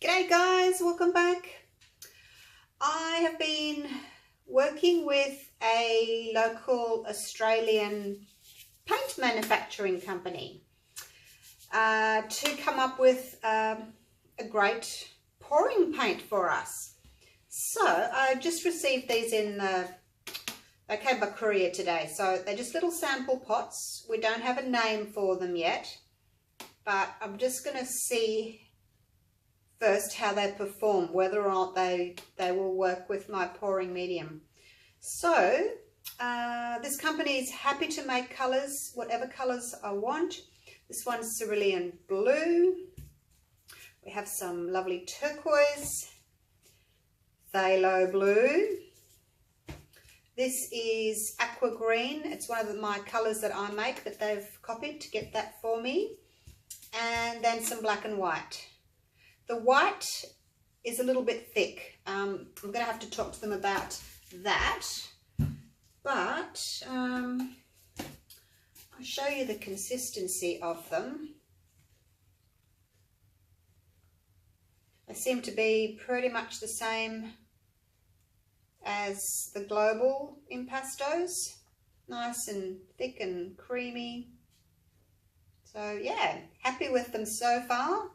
G'day guys, welcome back. I have been working with a local Australian paint manufacturing company to come up with a great pouring paint for us. So I just received these they came by courier today. So they're just little sample pots. We don't have a name for them yet, but I'm just going to see first how they perform, whether or not they will work with my pouring medium. So this company is happy to make colours, whatever colours I want. This one's cerulean blue. We have some lovely turquoise, phthalo blue. This is aqua green. It's one of my colours that I make that they've copied to get that for me. And then some black and white. The white is a little bit thick. I'm going to have to talk to them about that, but I'll show you the consistency of them. They seem to be pretty much the same as the global impastos. Nice and thick and creamy. So yeah, happy with them so far.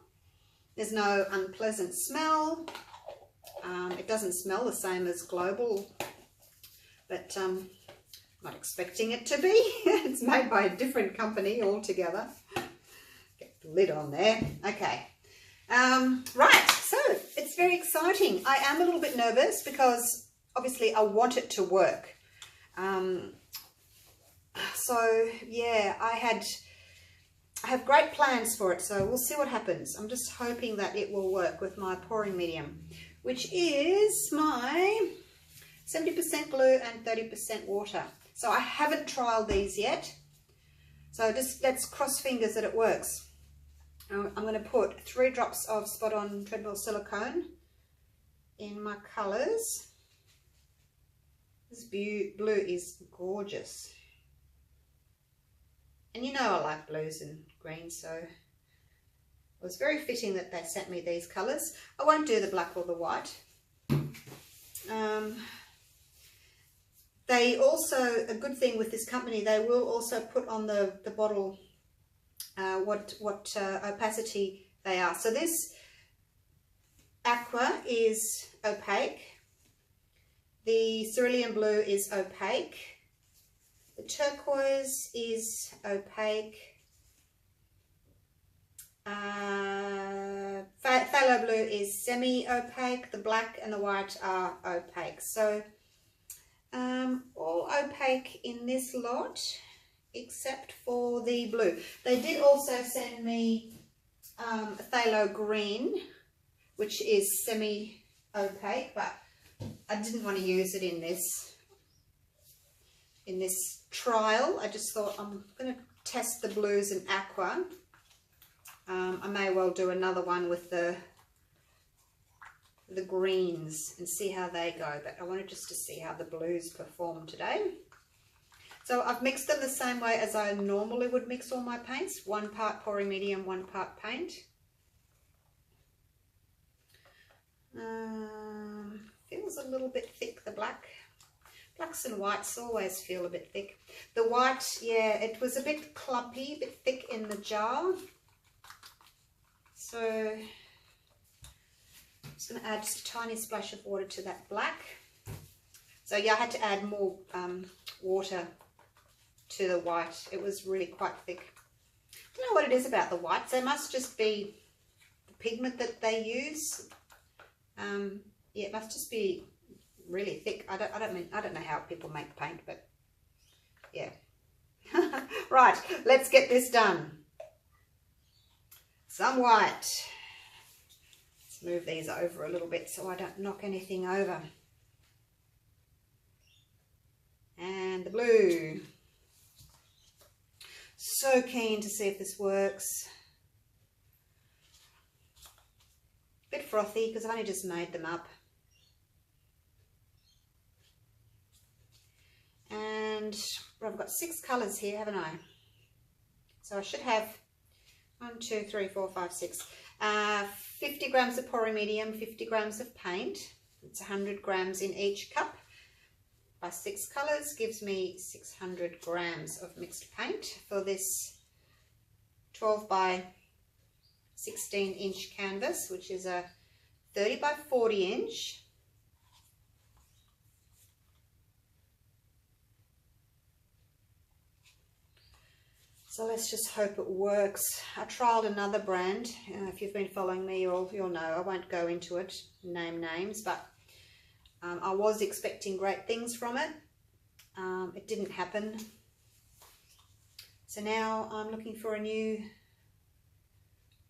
There's no unpleasant smell. It doesn't smell the same as global, but I'm not expecting it to be. It's made by a different company altogether. Get the lid on there. Okay. Right, so it's very exciting. I am a little bit nervous because obviously I want it to work. So yeah, I have great plans for it, so we'll see what happens. I'm just hoping that it will work with my pouring medium, which is my 70% glue and 30% water. So I haven't trialed these yet, so just let's cross fingers that it works. I'm going to put 3 drops of Spot On Treadmill Silicone in my colours. This blue is gorgeous. And you know I like blues and greens, so it was very fitting that they sent me these colours. I won't do the black or the white. They also, a good thing with this company, they will also put on the bottle what opacity they are. So this aqua is opaque. The cerulean blue is opaque. The turquoise is opaque. Phthalo blue is semi-opaque. The black and the white are opaque. So all opaque in this lot except for the blue. They did also send me phthalo green, which is semi-opaque, but I didn't want to use it in this trial. I just thought I'm going to test the blues and aqua. I may well do another one with the greens and see how they go, but I wanted just to see how the blues perform today. So I've mixed them the same way as I normally would mix all my paints. 1 part pouring medium, 1 part paint. Feels a little bit thick, the black. Blacks and whites always feel a bit thick. The white, yeah, it was a bit clumpy, a bit thick in the jar. So I'm just going to add just a tiny splash of water to that black. So yeah, I had to add more water to the white. It was really quite thick. I don't know what it is about the whites. They must just be the pigment that they use. Yeah, it must just be really thick. I don't know how people make paint, but yeah. Right, let's get this done. Some white. Let's move these over a little bit so I don't knock anything over. And the blue. So keen to see if this works. Bit frothy because I've only just made them up. And I've got 6 colours here, haven't I? So I should have 1, 2, 3, 4, 5, 6. 50 grams of pouring medium, 50 grams of paint. It's 100 grams in each cup. By 6 colours gives me 600 grams of mixed paint for this 12 by 16 inch canvas, which is a 30 by 40 inch. So let's just hope it works. I trialled another brand. If you've been following me, you'll know. I won't go into it, name names, but I was expecting great things from it. It didn't happen. So now I'm looking for a new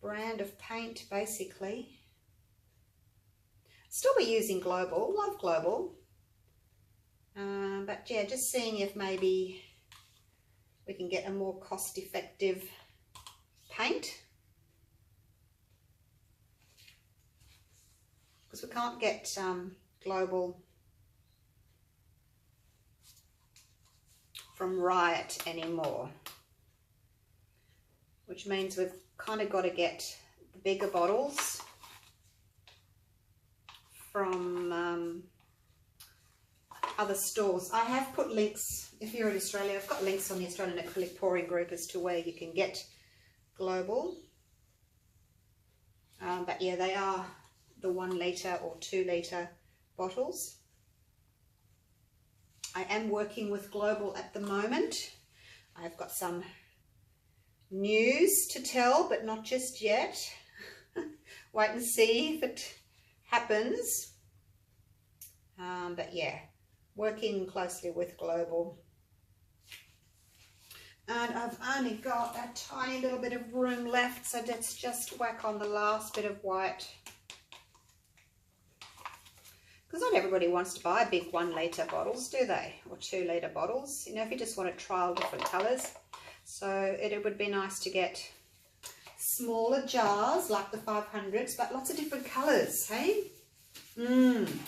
brand of paint, basically. Still be using Global, love Global. But yeah, just seeing if maybe we can get a more cost-effective paint. Because we can't get Global from Riot anymore. Which means we've kind of got to get the bigger bottles from other stores. I have put links, if you're in Australia, I've got links on the Australian Acrylic Pouring Group as to where you can get Global. But yeah, they are the 1 litre or 2 litre bottles. I am working with Global at the moment. I've got some news to tell, but not just yet. Wait and see if it happens. But yeah, working closely with Global. And I've only got a tiny little bit of room left, so let's just whack on the last bit of white. Because not everybody wants to buy big 1 litre bottles, do they? Or 2 litre bottles. You know, if you just want to trial different colours. So it would be nice to get smaller jars like the 500s, but lots of different colours, hey?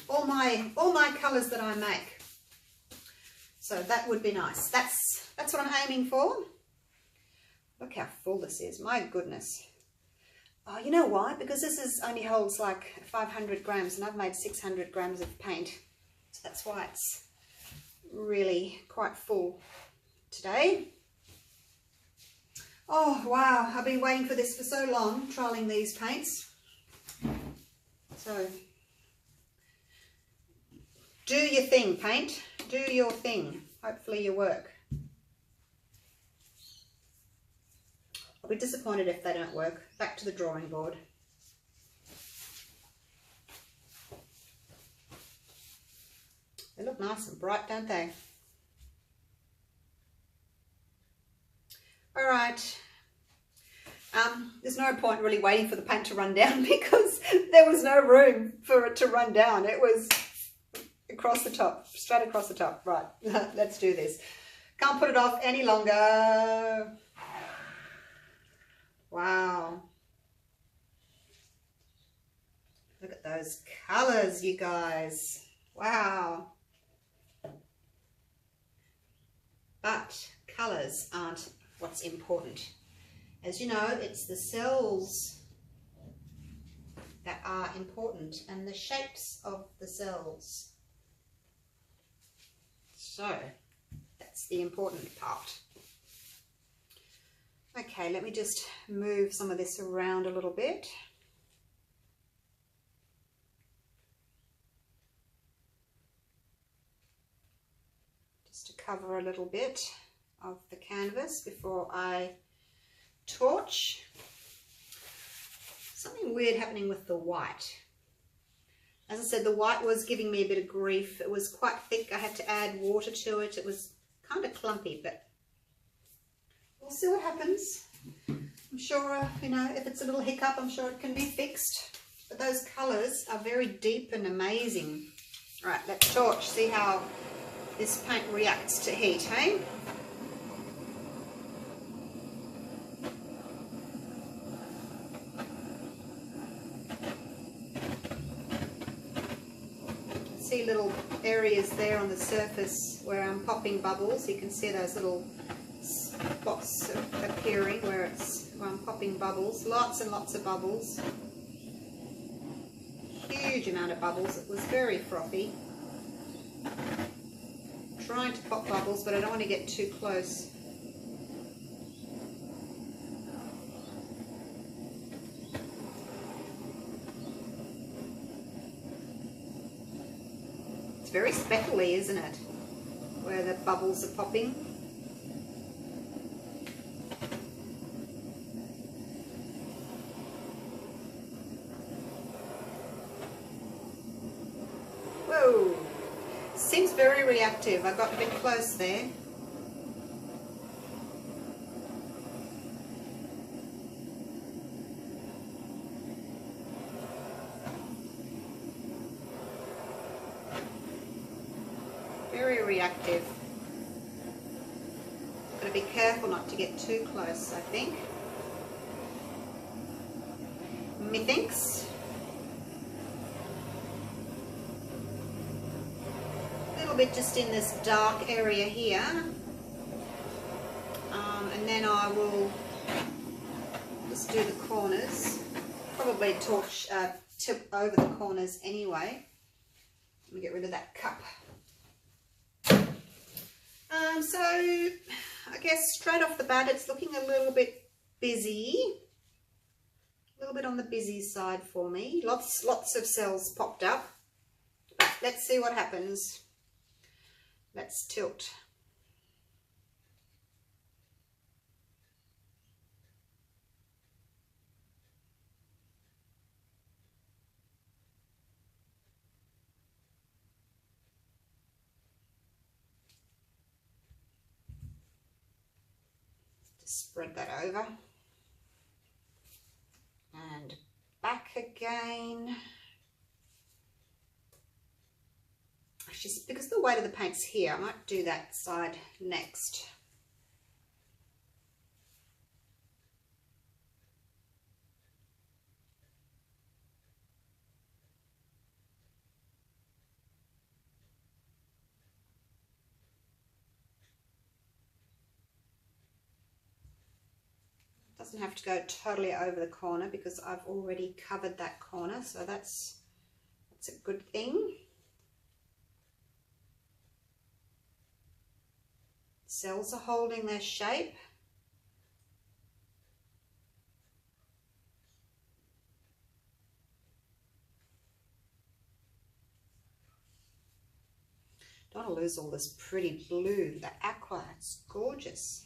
All my colours that I make. So that would be nice. That's what I'm aiming for. Look how full this is. My goodness. Oh, you know why? Because this only holds like 500 grams and I've made 600 grams of paint. So that's why it's really quite full today. Oh, wow. I've been waiting for this for so long, trialling these paints. So, do your thing, paint. Do your thing. Hopefully you work. I'll be disappointed if they don't work. Back to the drawing board. They look nice and bright, don't they? All right. There's no point really waiting for the paint to run down because there was no room for it to run down. It was across the top, straight across the top. Right, let's do this. Can't put it off any longer. Wow. Look at those colors, you guys. Wow. But colors aren't what's important. As you know, it's the cells that are important and the shapes of the cells. So that's the important part. Okay, let me just move some of this around a little bit. Just to cover a little bit of the canvas before I torch. Something weird happening with the white. As I said, the white was giving me a bit of grief. It was quite thick. I had to add water to it. It was kind of clumpy, but we'll see what happens. I'm sure, you know, if it's a little hiccup, I'm sure it can be fixed. But those colours are very deep and amazing. All right, let's torch. See how this paint reacts to heat, hey? See little areas there on the surface where I'm popping bubbles. You can see those little spots appearing where it's Well, I'm popping bubbles, lots and lots of bubbles. Huge amount of bubbles. It was very frothy. Trying to pop bubbles, but I don't want to get too close. It's very speckly, isn't it? Where the bubbles are popping. Whoa! Seems very reactive. I got a bit close there. Very reactive. Got to be careful not to get too close, I think. Methinks. A little bit just in this dark area here. And then I will just do the corners. Probably tip over the corners anyway. Let me get rid of that cup. So I guess straight off the bat it's looking a little bit busy, a little bit on the busy side for me. Lots of cells popped up, but let's see what happens. Let's tilt. Spread that over and back again. Actually, because the weight of the paint's here, I might do that side next. Doesn't have to go totally over the corner because I've already covered that corner, so that's a good thing. Cells are holding their shape. Don't want to lose all this pretty blue, the aqua, it's gorgeous.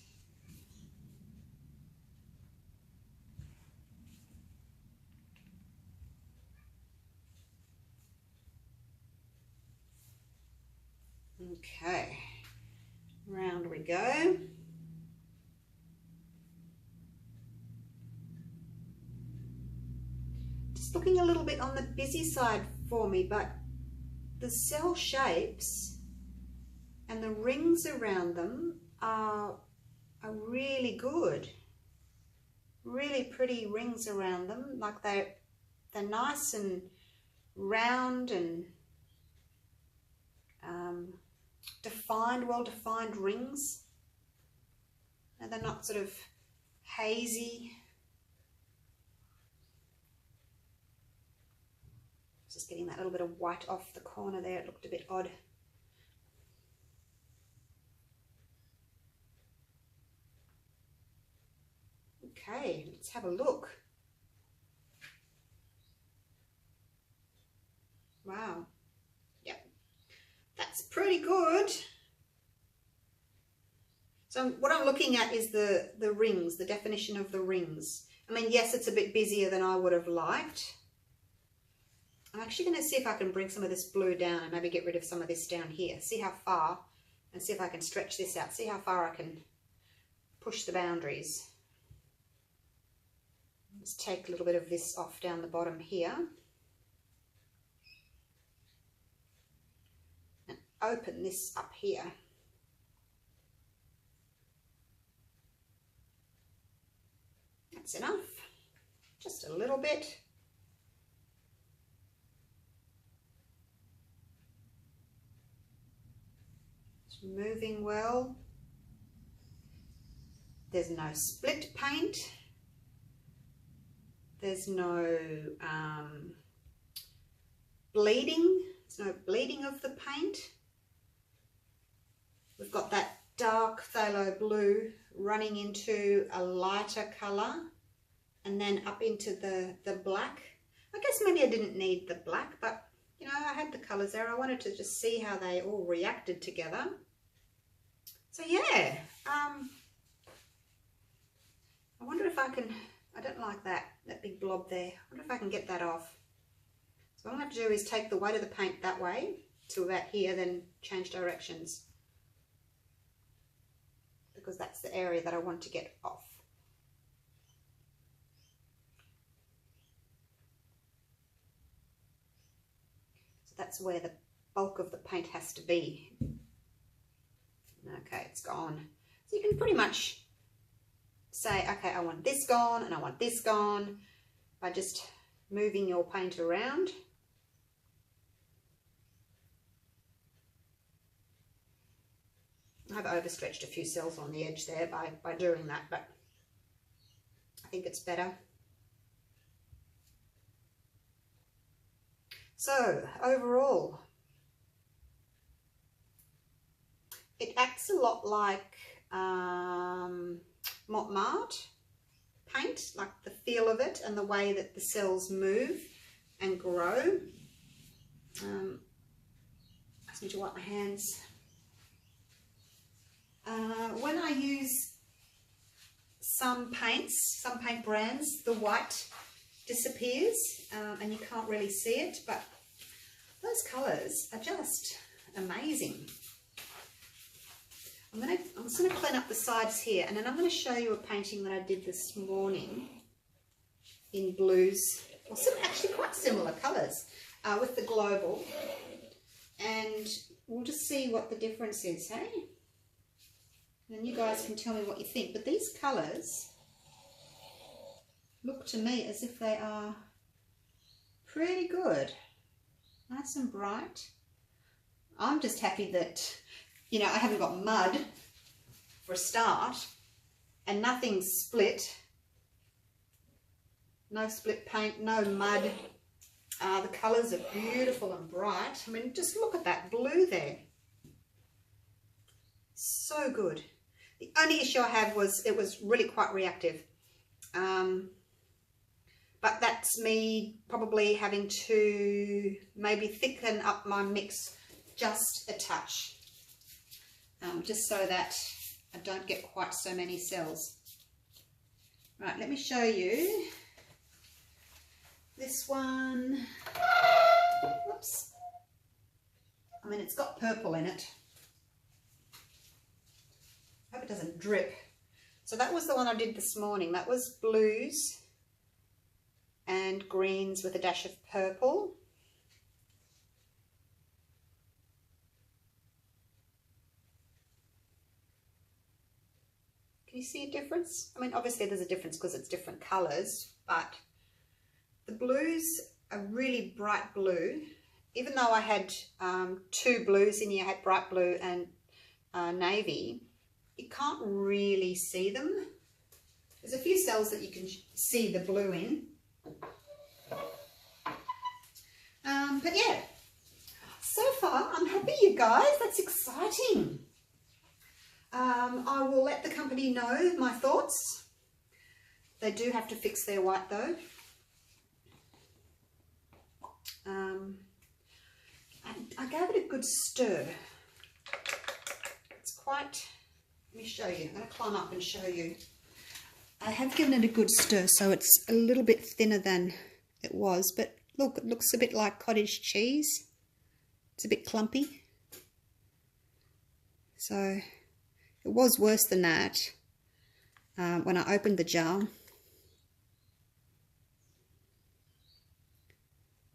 Okay, round we go. Just looking a little bit on the busy side for me, but the cell shapes and the rings around them are really good. Really pretty rings around them, like they're nice and round and defined, well-defined rings, and they're not sort of hazy. Just getting that little bit of white off the corner there, it looked a bit odd. Okay, let's have a look. Wow. That's pretty good. So what I'm looking at is the rings, the definition of the rings. I mean, yes, it's a bit busier than I would have liked. I'm actually going to see if I can bring some of this blue down and maybe get rid of some of this down here. See how far, and see if I can stretch this out. See how far I can push the boundaries. Let's take a little bit of this off down the bottom here. Open this up here. That's enough. Just a little bit. It's moving well. There's no split paint. There's no bleeding. There's no bleeding of the paint. We've got that dark phthalo blue running into a lighter colour and then up into the black. I guess maybe I didn't need the black, but you know, I had the colours there. I wanted to just see how they all reacted together. So yeah, I wonder if I can, I don't like that big blob there. I wonder if I can get that off. So what I'm going to do is take the weight of the paint that way to about here, then change directions, because that's the area that I want to get off. So that's where the bulk of the paint has to be. Okay, it's gone. So you can pretty much say, okay, I want this gone and I want this gone by just moving your paint around. I've overstretched a few cells on the edge there by doing that, but I think it's better. So overall, it acts a lot like Montmartre paint, like the feel of it and the way that the cells move and grow. I just need to wipe my hands. When I use some paint brands, the white disappears and you can't really see it, but those colours are just amazing. I'm just going to clean up the sides here, and then I'm going to show you a painting that I did this morning in blues, or some actually quite similar colours with the global, and we'll just see what the difference is, hey? And you guys can tell me what you think. But these colours look to me as if they are pretty good. Nice and bright. I'm just happy that, you know, I haven't got mud for a start and nothing's split. No split paint, no mud. The colours are beautiful and bright. I mean, just look at that blue there. So good. The only issue I had was it was really quite reactive. But that's me probably having to maybe thicken up my mix just a touch. Just so that I don't get quite so many cells. Right, let me show you this one. Whoops. I mean, it's got purple in it. I hope it doesn't drip. So that was the one I did this morning. That was blues and greens with a dash of purple. Can you see a difference? I mean, obviously there's a difference because it's different colours, but the blues are really bright blue. Even though I had two blues in here, I had bright blue and navy, you can't really see them. There's a few cells that you can see the blue in. But yeah, so far I'm happy, you guys. That's exciting. I will let the company know my thoughts. They do have to fix their white though. I gave it a good stir. It's quite, let me show you. I'm going to climb up and show you. I have given it a good stir, so it's a little bit thinner than it was, but look, it looks a bit like cottage cheese. It's a bit clumpy. So it was worse than that when I opened the jar.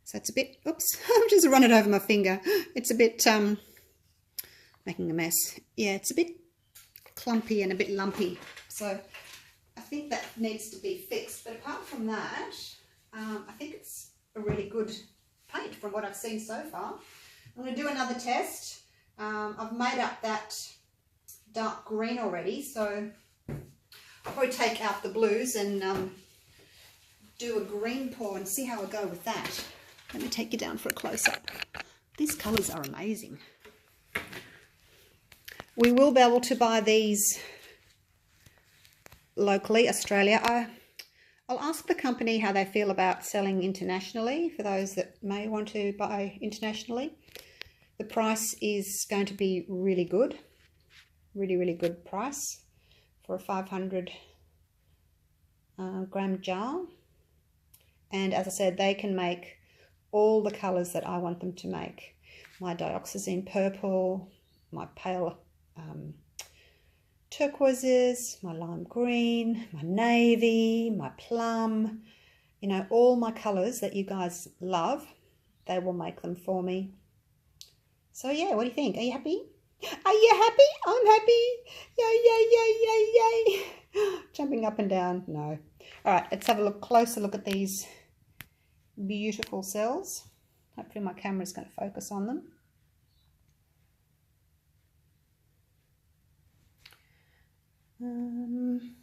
So it's a bit, oops, I've just run it over my finger. It's a bit, making a mess. Yeah, it's a bit clumpy and a bit lumpy. So I think that needs to be fixed. But apart from that, I think it's a really good paint from what I've seen so far. I'm going to do another test. I've made up that dark green already, so I'll probably take out the blues and do a green pour and see how I go with that. Let me take you down for a close-up. These colours are amazing. We will be able to buy these locally, Australia. I'll ask the company how they feel about selling internationally for those that may want to buy internationally. The price is going to be really good, really good price for a 500 gram jar. And as I said, they can make all the colours that I want them to make. My dioxazine purple, my pale turquoises, my lime green, my navy, my plum, you know, all my colours that you guys love, they will make them for me. So yeah, what do you think? Are you happy? Are you happy? I'm happy. Yay, yay, yay, yay, yay. Jumping up and down. No. All right, let's have a closer look at these beautiful cells. Hopefully my camera's going to focus on them. I'm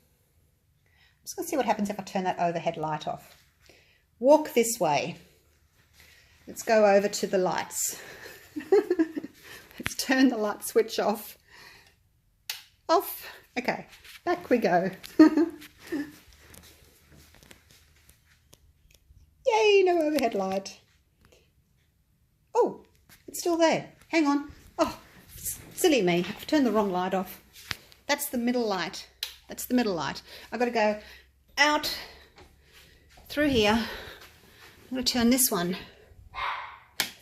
just going to see what happens if I turn that overhead light off. Walk this way. Let's go over to the lights. Let's turn the light switch off. Off. Okay, back we go. Yay, no overhead light. Oh, it's still there. Hang on. Oh, silly me. I've turned the wrong light off. That's the middle light. That's the middle light. I've got to go out through here. I'm going to turn this one.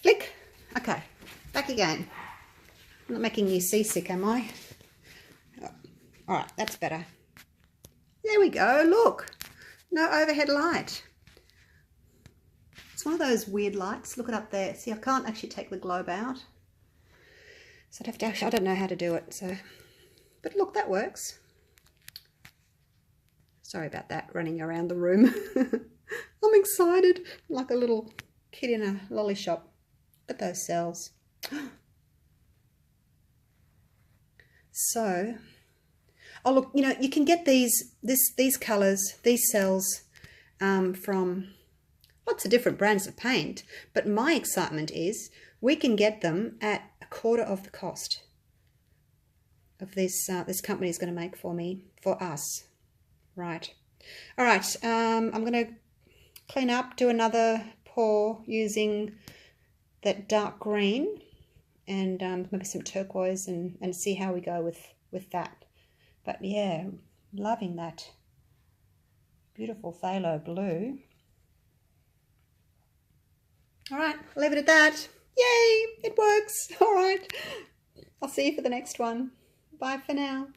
Flick. Okay, back again. I'm not making you seasick, am I? Oh, all right, that's better. There we go. Look, no overhead light. It's one of those weird lights. Look it up there. See, I can't actually take the globe out. So I'd have to actually, I don't know how to do it. So, but look, that works. Sorry about that, running around the room. I'm excited, like a little kid in a lolly shop. Look at those cells. So, oh look, you know, you can get these colours, these cells from lots of different brands of paint, but my excitement is we can get them at a quarter of the cost of this company is going to make for me, for us. Right. All right, I'm going to clean up, do another pour using that dark green and maybe some turquoise and see how we go with that. But yeah, loving that beautiful phthalo blue. All right, I'll leave it at that. Yay, it works. All right, I'll see you for the next one. Bye for now.